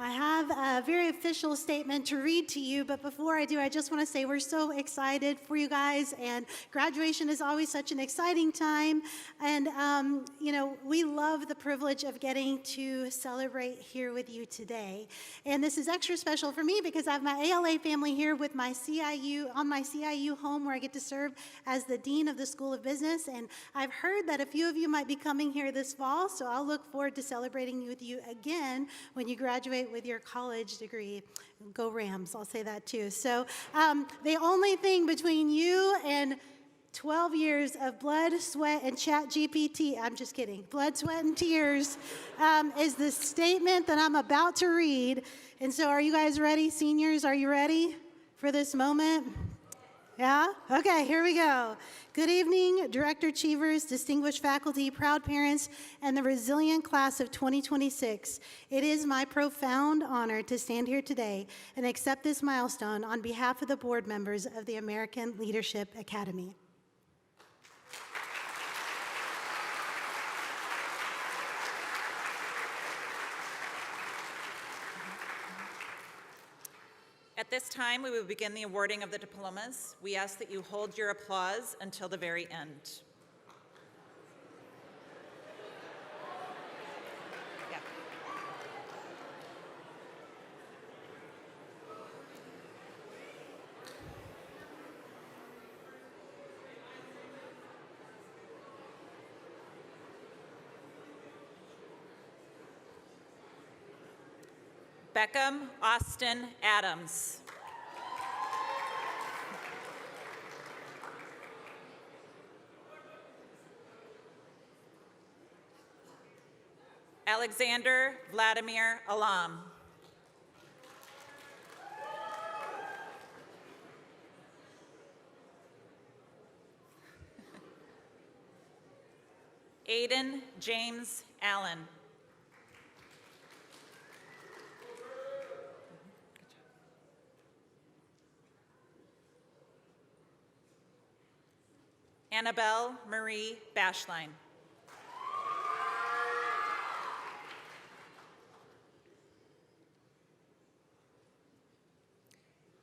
I have a very official statement to read to you, but before I do, I just want to say we're so excited for you guys, and graduation is always such an exciting time, and we love the privilege of getting to celebrate here with you today. And this is extra special for me because I have my ALA family here with my CIU, on my CIU home where I get to serve as the Dean of the School of Business, and I've heard that a few of you might be coming here this fall, so I'll look forward to celebrating with you again when you graduate with your college degree. Go Rams, I'll say that too. So the only thing between you and 12 years of blood, sweat, and ChatGPT, I'm just kidding, blood, sweat, and tears, is the statement that I'm about to read. And so are you guys ready? Seniors, are you ready for this moment? Yeah? Okay, here we go. Good evening, Director Cheevers, distinguished faculty, proud parents, and the resilient class of 2026. It is my profound honor to stand here today and accept this milestone on behalf of the board members of the American Leadership Academy. At this time, we will begin the awarding of the diplomas. We ask that you hold your applause until the very end. Yeah. Beckham Austin Adams. Alexander Vladimir Alam. Aiden James Allen. Annabelle Marie Bashline.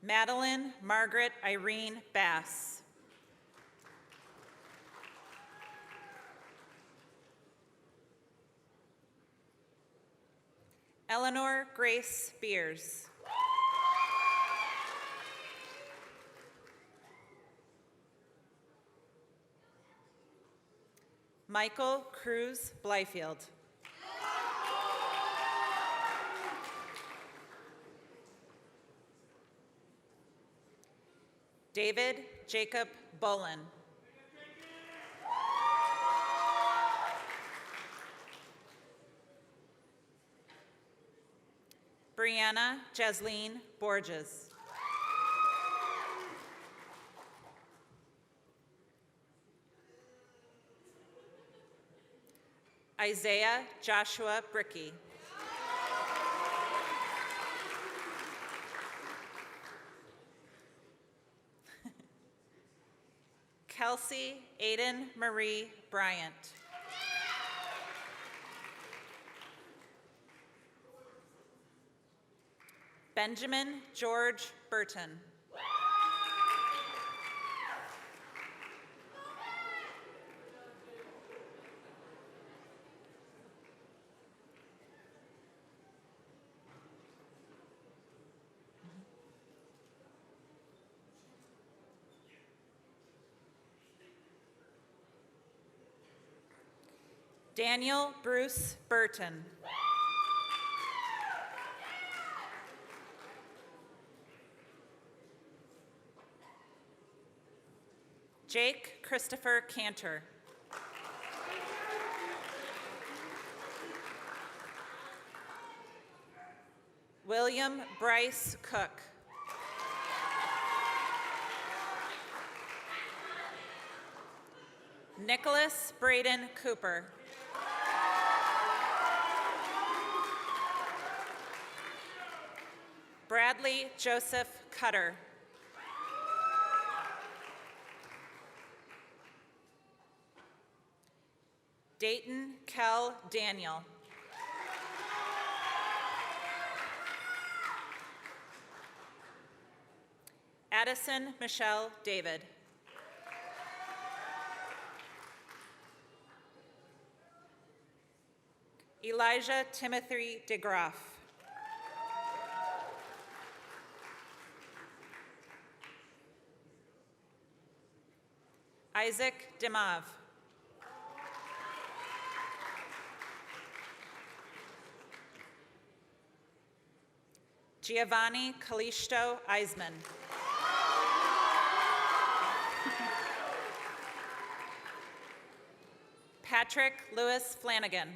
Madeline Margaret Irene Bass. Eleanor Grace Beers. Michael Cruz Blyfield. David Jacob Bolin. Brianna Jesleen Borges. Isaiah Joshua Bricky. Kelsey Aiden Marie Bryant. Benjamin George Burton. Daniel Bruce Burton. Jake Christopher Cantor. William Bryce Cook. Nicholas Braden Cooper. Bradley Joseph Cutter. Dayton Kell Daniel. Addison Michelle David. Elijah Timothy DeGroff. Isaac Demav. Giovanni Callisto Eisman. Patrick Lewis Flanagan.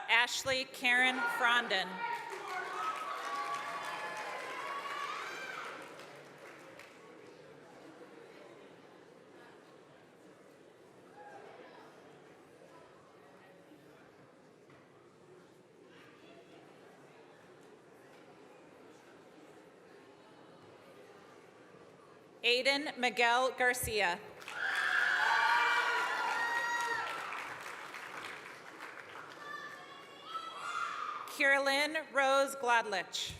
Ashley Karen Frondon. Aiden Miguel Garcia. Kierlyn Rose Gladlich.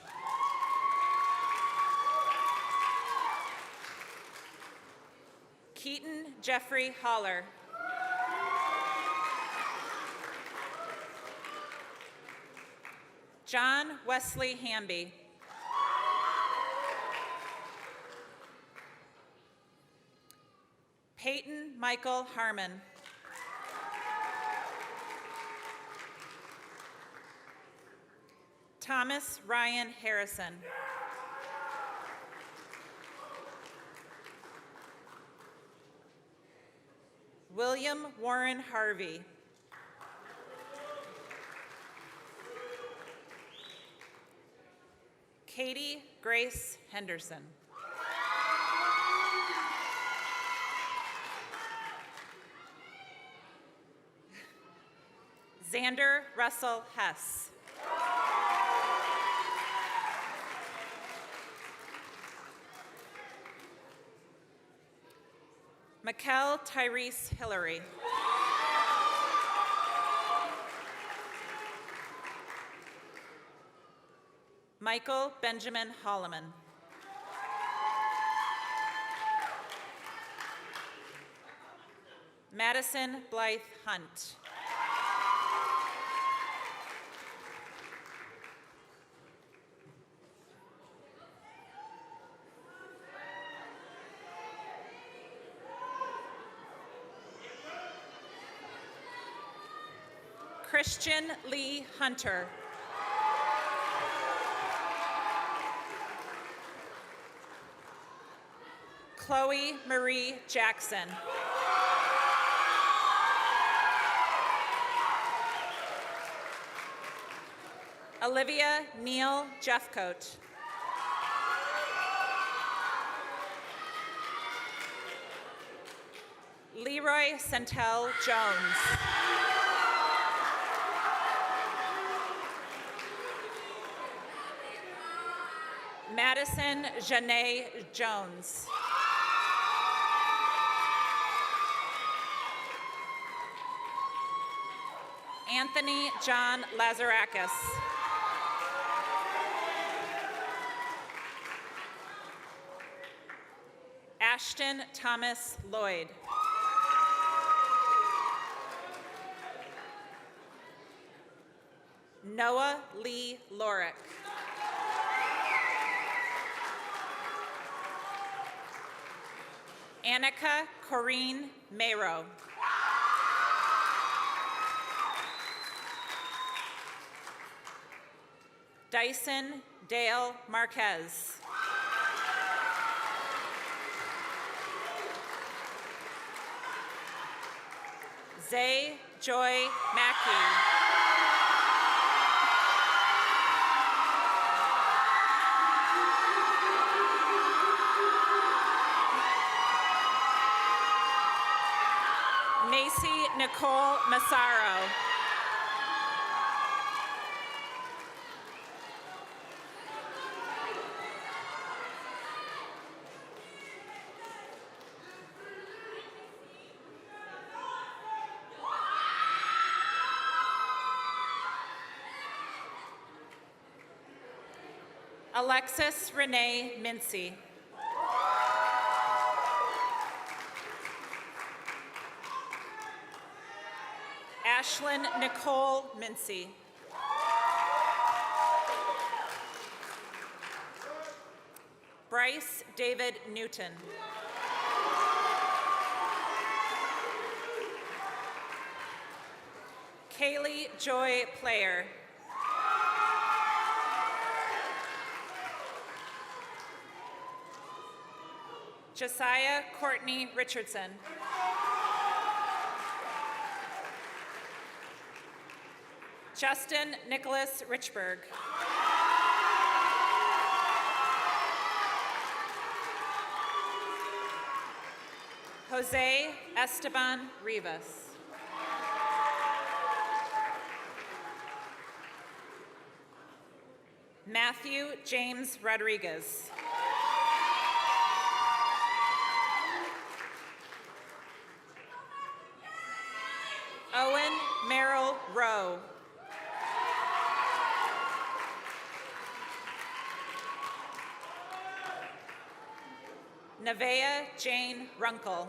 Keaton Jeffrey Holler. John Wesley Hamby. Peyton Michael Harmon. Thomas Ryan Harrison. William Warren Harvey. Katie Grace Henderson. Xander Russell Hess. Mikkel Tyrese Hillary. Michael Benjamin Holloman. Madison Blythe Hunt. Christian Lee Hunter. Chloe Marie Jackson. Olivia Neal Jeffcoat. Leroy Centel Jones. Madison Janae Jones. Anthony John Lazarakis. Ashton Thomas Lloyd. Noah Lee Lorick. Annika Corrine Mayrow. Dyson Dale Marquez. Zay Joy Mackey. Macy Nicole Massaro. Alexis Renee Mincy. Ashlyn Nicole Mincy. Bryce David Newton. Kaylee Joy Player. Josiah Courtney Richardson. Justin Nicholas Richburg. Jose Esteban Rivas. Matthew James Rodriguez. Owen Merrill Rowe. Nevaeh Jane Runkle.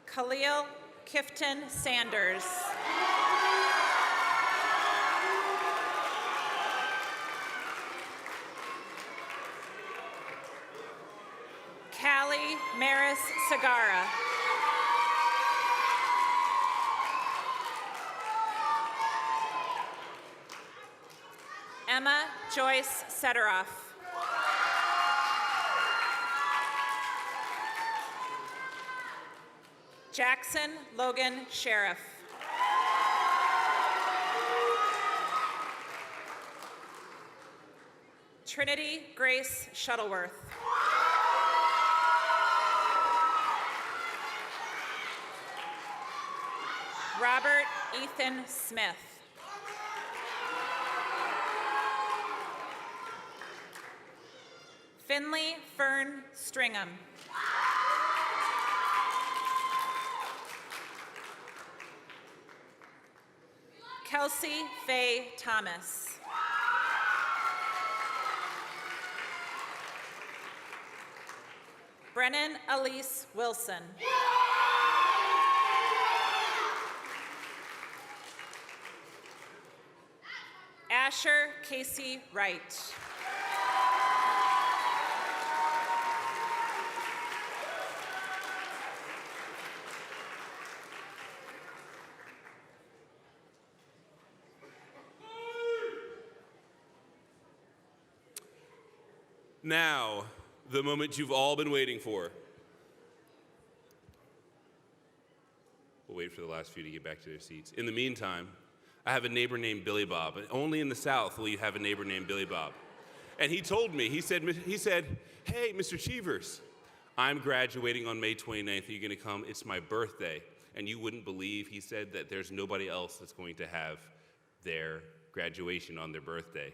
Khalil Kifton Sanders. Callie Maris Sagara. Emma Joyce Sederoff. Jackson Logan Sheriff. Trinity Grace Shuttleworth. Robert Ethan Smith. Finley Fern Stringham. Kelsey Faye Thomas. Brennan Elise Wilson. Asher Casey Wright. Now, the moment you've all been waiting for. We'll wait for the last few to get back to their seats. In the meantime, I have a neighbor named Billy Bob. Only in the South will you have a neighbor named Billy Bob. And he told me, he said, hey, Mr. Cheevers, I'm graduating on May 29th. Are you going to come? It's my birthday. And you wouldn't believe, he said, that there's nobody else that's going to have their graduation on their birthday.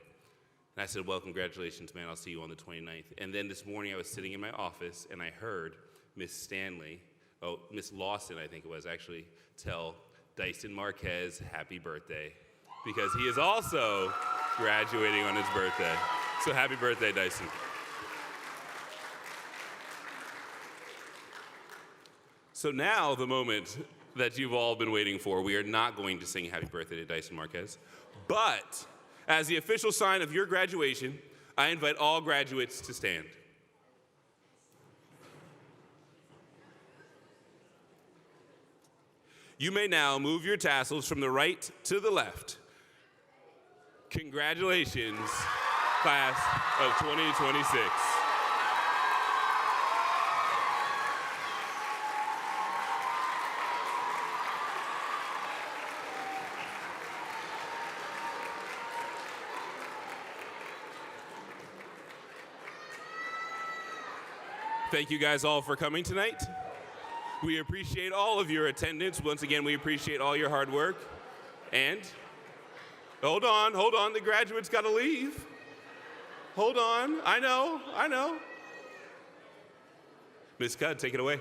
And I said, well, congratulations, man. I'll see you on the 29th. And then this morning I was sitting in my office and I heard Miss Lawson, I think it was, actually tell Dyson Marquez happy birthday because he is also graduating on his birthday. So happy birthday, Dyson. So now the moment that you've all been waiting for. We are not going to sing happy birthday to Dyson Marquez, but as the official sign of your graduation, I invite all graduates to stand. You may now move your tassels from the right to the left. Congratulations, class of 2026. Thank you guys all for coming tonight. We appreciate all of your attendance. Once again, we appreciate all your hard work. And hold on, the graduates gotta leave. Hold on, I know. Ms. Cudd, take it away.